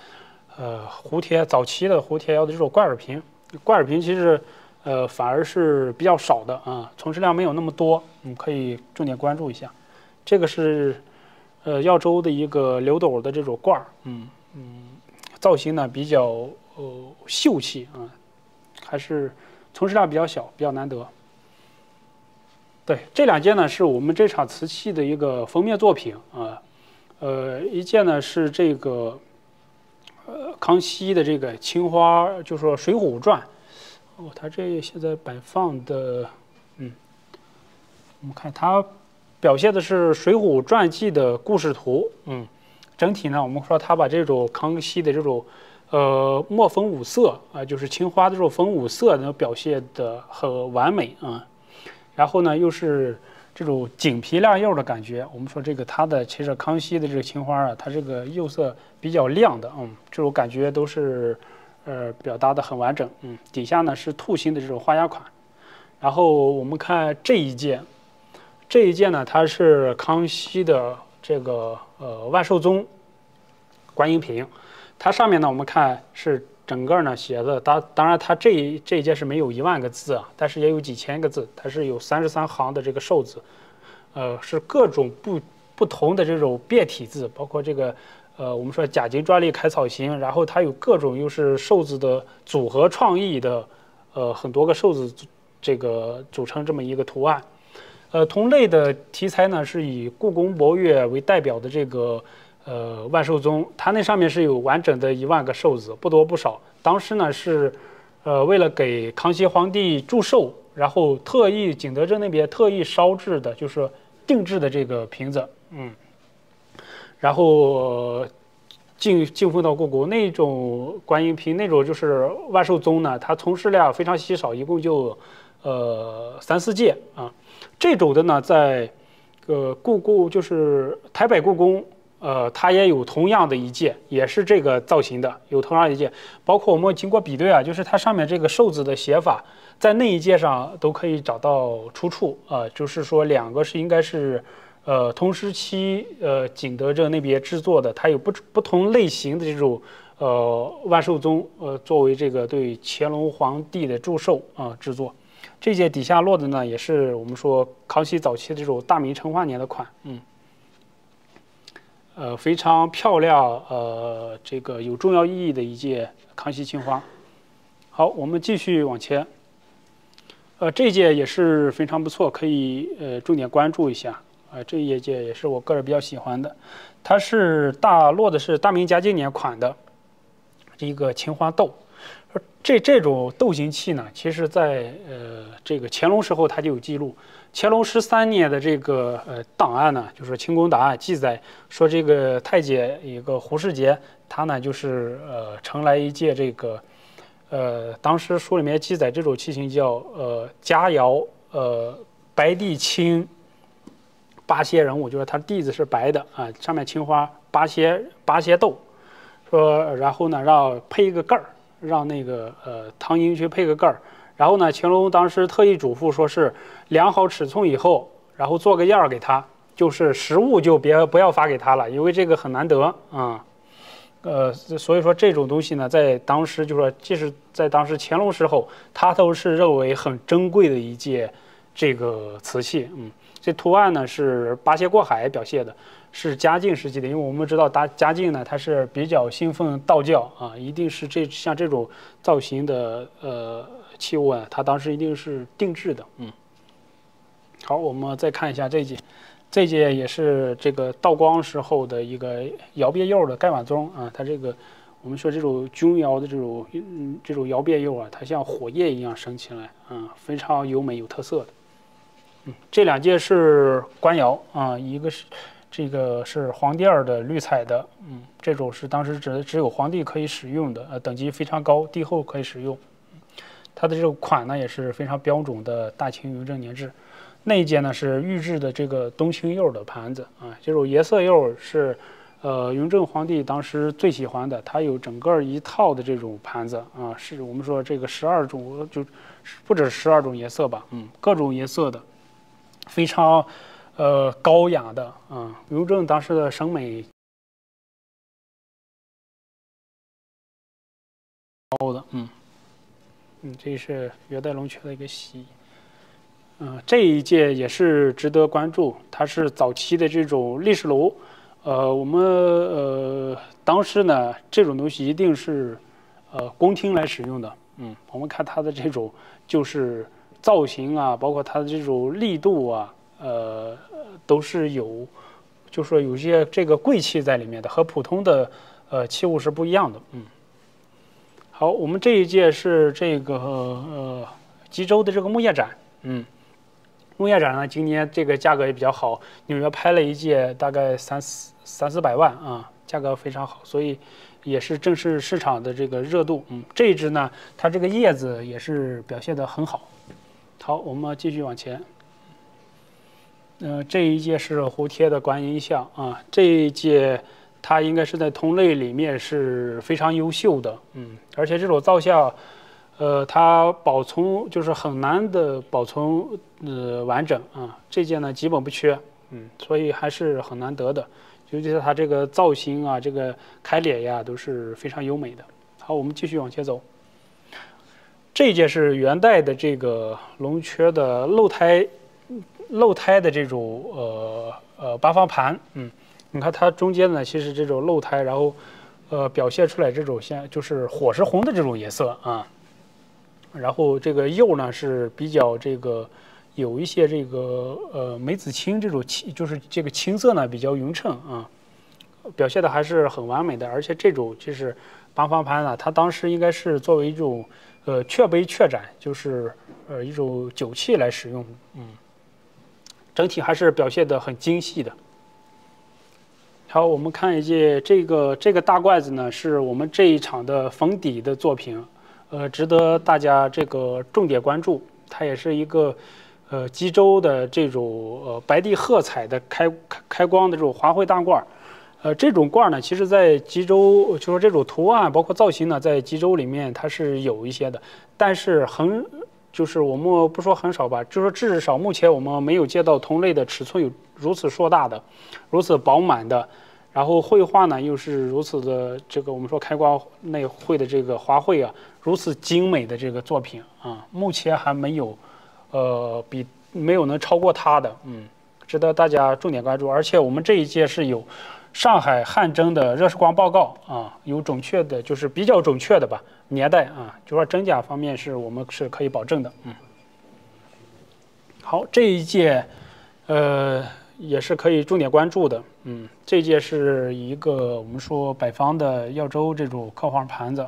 早期的胡铁窑的这种罐耳瓶，挂耳瓶其实反而是比较少的啊，存世量没有那么多，可以重点关注一下。这个是耀州的一个流斗的这种罐儿，造型呢比较秀气啊，还是存世量比较小，比较难得。对，这2件呢是我们这场瓷器的一个封面作品啊，一件呢是这个康熙的这个青花，就是说《水浒传》。它这现在摆放的，我们看它表现的是《水浒传记》的故事图，整体呢，我们说它把这种康熙的这种墨粉五色啊，就是青花的这种粉五色呢，表现的很完美啊。然后呢，又是这种锦皮亮釉的感觉。我们说这个它的其实康熙的这个青花啊，它这个釉色比较亮的，这种感觉都是表达的很完整。底下呢是兔形的这种花压款。然后我们看这一件呢，它是康熙的这个万寿宗观音瓶，它上面呢我们看是整个呢写的，当然它这一件是没有10000个字啊，但是也有几千个字，它是有33行的这个寿字，是各种不同的这种变体字，包括这个我们说甲金专利开草型，然后它有各种又是寿字的组合创意的，很多个寿字这个组成这么一个图案。同类的题材呢是以故宫博月为代表的这个万寿宗，它那上面是有完整的10000个寿字，不多不少。当时呢是为了给康熙皇帝祝寿，然后景德镇那边特意烧制的，就是定制的这个瓶子，然后进奉到故宫。那种观音瓶，那种就是万寿宗呢，它存世量非常稀少，一共就3、4件啊。这种的呢，在故宫就是台北故宫，它也有同样的一件，也是这个造型的，有同样一件。包括我们经过比对啊，就是它上面这个寿字的写法，在那一件上都可以找到出处啊，就是说2个是应该是同时期景德镇那边制作的，它有不同类型的这种万寿宗作为这个对乾隆皇帝的祝寿制作。这件底下落的呢，也是我们说康熙早期的这种大明成化年的款，非常漂亮，这个有重要意义的一件康熙青花。好，我们继续往前，这件也是非常不错，可以重点关注一下。这一件也是我个人比较喜欢的，它是落的是大明嘉靖年款的一个青花豆。这种豆形器呢，其实在这个乾隆时候它就有记录。乾隆13年的这个档案呢，就是清宫档案记载说，这个太监一个胡世杰，他呢就是呈来一件这个当时书里面记载这种器型叫佳肴白地青八仙人物，就是它地子是白的啊，上面青花八仙豆，说然后呢让配一个盖儿。让那个汤阴去配个盖儿，然后呢，乾隆当时特意嘱咐说是量好尺寸以后，然后做个样儿给他，就是实物就不要发给他了，因为这个很难得啊。所以说这种东西呢，在当时就说，即使在当时乾隆时候，他都是认为很珍贵的一件这个瓷器。这图案呢是八仙过海表现的。是嘉靖时期的，因为我们知道嘉靖呢，他是比较信奉道教啊，一定是像这种造型的器物啊，它当时一定是定制的。好，我们再看一下这件也是这个道光时候的一个窑变釉的盖碗盅啊，它这个我们说这种钧窑的这种窑变釉啊，它像火焰一样升起来啊，非常优美有特色的。这2件是官窑啊，一个是。这个是皇帝2的绿彩的，这种是当时只有皇帝可以使用的，等级非常高，帝后可以使用。它的这个款呢也是非常标准的大清雍正年制。那一件呢是御制的这个冬青釉的盘子啊，这种颜色釉是雍正皇帝当时最喜欢的，它有整个一套的这种盘子啊，是我们说这个12种，就不止12种颜色吧，各种颜色的，非常。高雅的雍正当时的审美高的，这是元代龙雀的一个玺。这一届也是值得关注，它是早期的这种历史楼。我们当时呢，这种东西一定是宫廷来使用的。我们看它的这种就是造型啊，包括它的这种力度啊，都是有，就是说有些这个贵气在里面的，和普通的器物是不一样的。好，我们这一届是这个吉州的这个木业展。木业展呢，今年这个价格也比较好，纽约拍了一届，大概300-400万啊，价格非常好，所以也是正是市场的这个热度。这一支呢，它这个叶子也是表现得很好。好，我们继续往前。这一届是胡贴的观音像啊，这一届它应该是在同类里面是非常优秀的。而且这种造像。它保存就是很难的保存完整啊，这件呢基本不缺，所以还是很难得的。尤其是它这个造型啊，这个开脸呀都是非常优美的。好，我们继续往前走。这一件是元代的这个龙雀的露胎的这种八方盘，你看它中间呢其实这种露胎，然后表现出来这种像就是火石红的这种颜色啊。然后这个釉呢是比较这个有一些这个梅子青这种就是这个青色呢比较匀称啊，表现的还是很完美的。而且这种就是八方盘呢，它当时应该是作为一种雀杯雀盏，就是一种酒器来使用。整体还是表现的很精细的。好，我们看一件这个大罐子呢，是我们这一场的封底的作品。值得大家这个重点关注，它也是一个吉州的这种白地褐彩的开光的这种华绘大罐。这种罐呢，其实在吉州就说这种图案包括造型呢，在吉州里面它是有一些的，但是就是我们不说很少吧，就是至少目前我们没有见到同类的尺寸有如此硕大的、如此饱满的。然后绘画呢，又是如此的这个我们说开光内绘的这个华绘啊，如此精美的这个作品啊，目前还没有，没有能超过它的，值得大家重点关注。而且我们这一届是有上海汉蒸的热释光报告啊，有准确的，就是比较准确的吧年代啊，就说真假方面是我们是可以保证的。好，这一届，也是可以重点关注的。这届是一个我们说北方的耀州这种刻画盘子。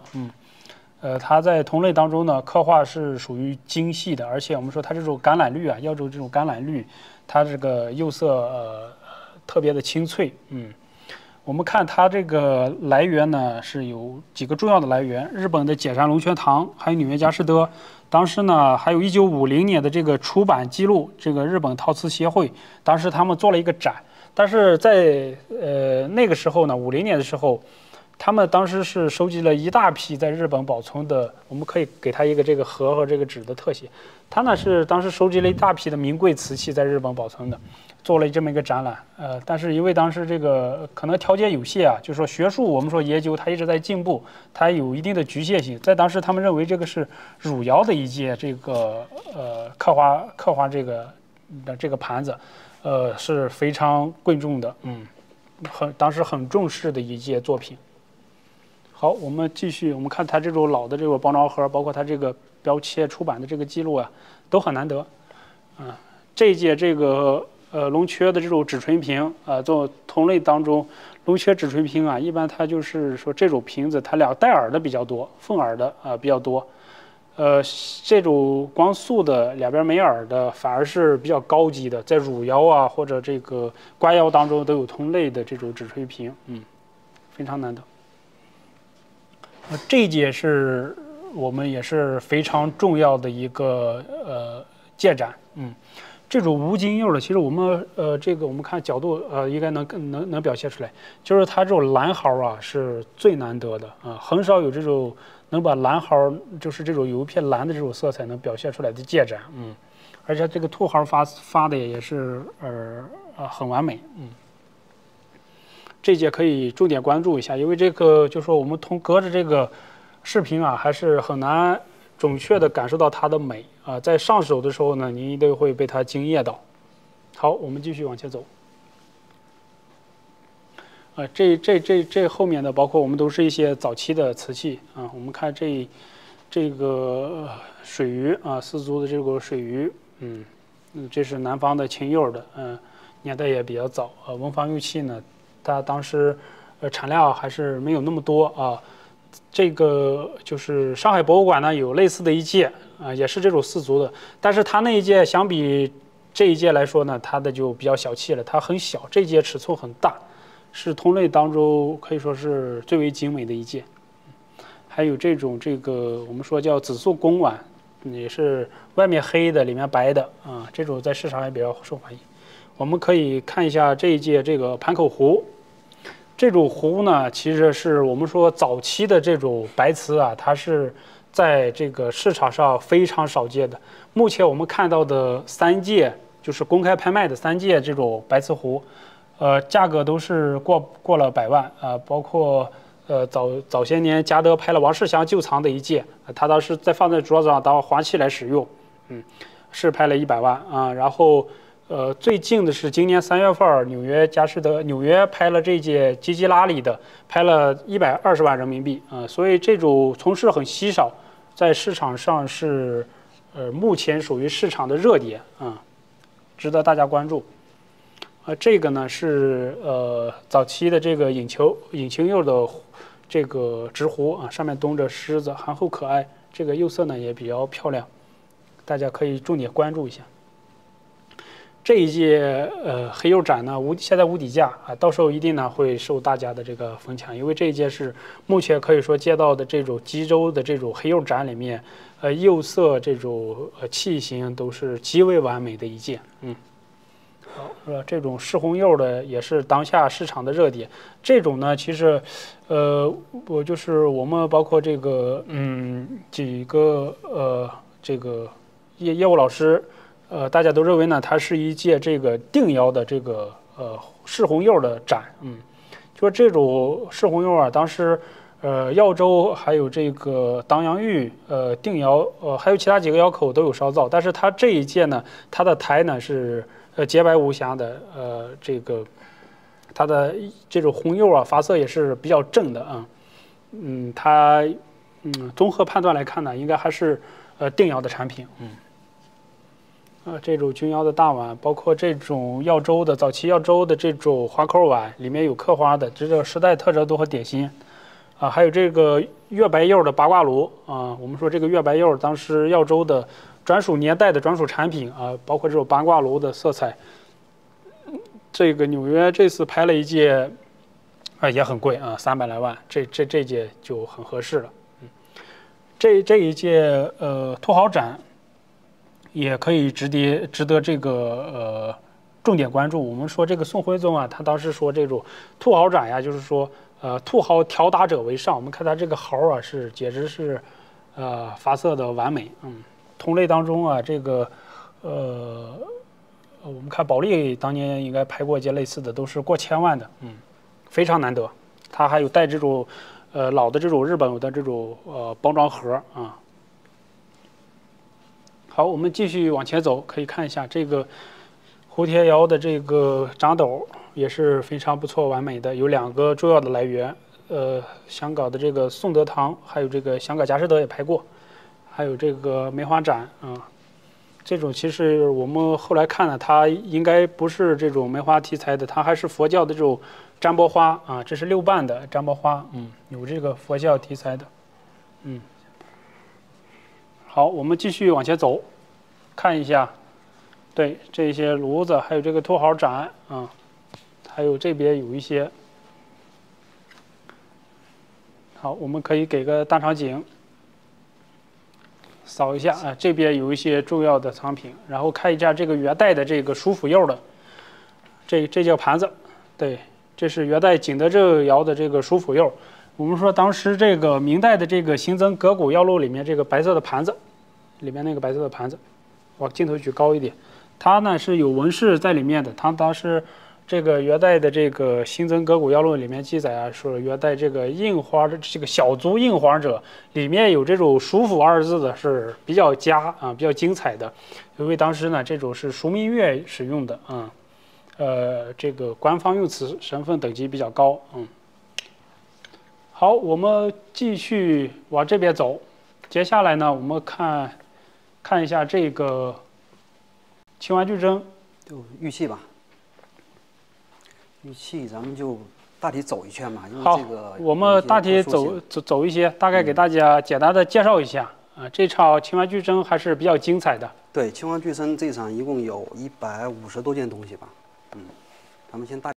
它在同类当中呢，刻画是属于精细的，而且我们说它这种橄榄绿啊，耀州这种橄榄绿，它这个釉色特别的清脆。我们看它这个来源呢是有几个重要的来源，日本的简山龙泉堂，还有纽约佳士得。当时呢，还有1950年的这个出版记录，这个日本陶瓷协会，当时他们做了一个展。但是在那个时候呢，50年的时候，他们当时是收集了一大批在日本保存的，我们可以给它一个这个盒和这个纸的特写。他呢是当时收集了一大批的名贵瓷器在日本保存的，做了这么一个展览。但是因为当时这个可能条件有限啊，就是说学术我们说研究它一直在进步，它有一定的局限性。在当时他们认为这个是汝窑的一件这个刻画这个盘子。是非常贵重的，当时很重视的一件作品。好，我们继续，我们看它这种老的这个包装盒，包括它这个标签出版的这个记录啊，都很难得。这一届这个龙雀的这种纸唇瓶啊，做同类当中，龙雀纸唇瓶啊，一般它就是说这种瓶子，它俩带耳的比较多，凤耳的比较多。这种光素的两边没耳的反而是比较高级的，在汝窑啊或者这个官窑当中都有同类的这种纸吹瓶，非常难得。这一届是我们也是非常重要的一个建展，这种无金釉的，其实我们这个我们看角度应该能表现出来，就是它这种蓝毫啊是最难得的啊，很少有这种能把蓝毫就是这种有一片蓝的这种色彩能表现出来的建展，而且这个兔毫发的也是很完美，这届可以重点关注一下，因为这个就说我们隔着这个视频啊还是很难准确的感受到它的美啊，在上手的时候呢，您一定会被它惊艳到。好，我们继续往前走。这后面的包括我们都是一些早期的瓷器啊。我们看这个水鱼啊，丝竹的这个水鱼，这是南方的青釉的，年代也比较早。文房玉器呢，它当时产量还是没有那么多啊。这个就是上海博物馆呢有类似的一件啊，也是这种丝竹的，但是它那一件相比这一件来说呢，它的就比较小气了，它很小，这一件尺寸很大，是同类当中可以说是最为精美的一件。还有这个我们说叫紫素公碗，也是外面黑的里面白的啊，这种在市场也比较受欢迎。我们可以看一下这一件这个盘口壶。这种壶呢，其实是我们说早期的这种白瓷啊，它是在这个市场上非常少见的。目前我们看到的3件，就是公开拍卖的3件这种白瓷壶，价格都是过了100万啊，包括早些年嘉德拍了王世祥旧藏的一件，他当时放在桌子上当黄器来使用，是拍了100万啊，然后。最近的是今年3月份，纽约拍了这届吉吉拉里的，拍了120万人民币啊，所以这种从事很稀少，在市场上是目前属于市场的热点啊，值得大家关注。这个呢是早期的这个引青釉的这个直壶啊，上面东着狮子，憨厚可爱，这个釉色呢也比较漂亮，大家可以重点关注一下。这一届黑釉展呢现在无底价啊，到时候一定呢会受大家的这个疯抢，因为这一届是目前可以说接到的这种吉州的这种黑釉展里面，釉色这种器型都是极为完美的一件。好，这种赤红釉的也是当下市场的热点。这种呢，其实我们包括这个几个这个业务老师。大家都认为呢，它是一届这个定窑的这个赤红釉的展，就说这种赤红釉啊，当时耀州还有这个当阳峪定窑还有其他几个窑口都有烧造，但是它这一届呢，它的台呢是洁白无瑕的，这个它的这种红釉啊发色也是比较正的啊，它综合判断来看呢，应该还是定窑的产品，这种钧窑的大碗，包括这种耀州的早期耀州的这种花口碗，里面有刻花的，这个时代特征都很典型啊。还有这个月白釉的八卦炉啊，我们说这个月白釉当时耀州的专属年代的专属产品啊，包括这种八卦炉的色彩。这个纽约这次拍了一届也很贵啊，300来万，这届就很合适了。这一届土豪展。也可以值得这个重点关注。我们说这个宋徽宗啊，他当时说这种兔毫展呀，就是说兔毫挑打者为上。我们看他这个毫啊，是简直是发色的完美。同类当中啊，这个我们看保利当年应该拍过一件类似的，都是过1000万的，非常难得。它还有带这种老的这种日本的这种包装盒啊。好，我们继续往前走，可以看一下这个胡铁窑的这个掌斗也是非常不错、完美的，有2个重要的来源。香港的这个宋德堂，还有这个香港佳士得也拍过，还有这个梅花展啊。这种其实我们后来看了，它应该不是这种梅花题材的，它还是佛教的这种占卜花啊。这是6瓣的占卜花，有这个佛教题材的，好，我们继续往前走，看一下，对这些炉子，还有这个土豪展啊，还有这边有一些。好，我们可以给个大场景，扫一下啊，这边有一些重要的藏品，然后看一下这个元代的这个蜀府釉的，这叫盘子，对，这是元代景德镇窑的这个蜀府釉。我们说当时这个明代的这个新增阁古药录里面这个白色的盘子，里面那个白色的盘子，往镜头举高一点，它呢是有纹饰在里面的。它当时这个元代的这个新增割股要论里面记载啊，说元代这个印花的这个小卒印花者，里面有这种蜀府二字的是比较佳啊，比较精彩的，因为当时呢这种是赎民乐使用的啊，这个官方用词身份等级比较高，好，我们继续往这边走，接下来呢我们看一下这个清完具征，就玉器吧。玉器咱们就大体走一圈嘛，因为这个我们大体走一些，大概给大家简单的介绍一下啊。这场清完具征还是比较精彩的。对，清完具征这场一共有150多件东西吧，咱们先大。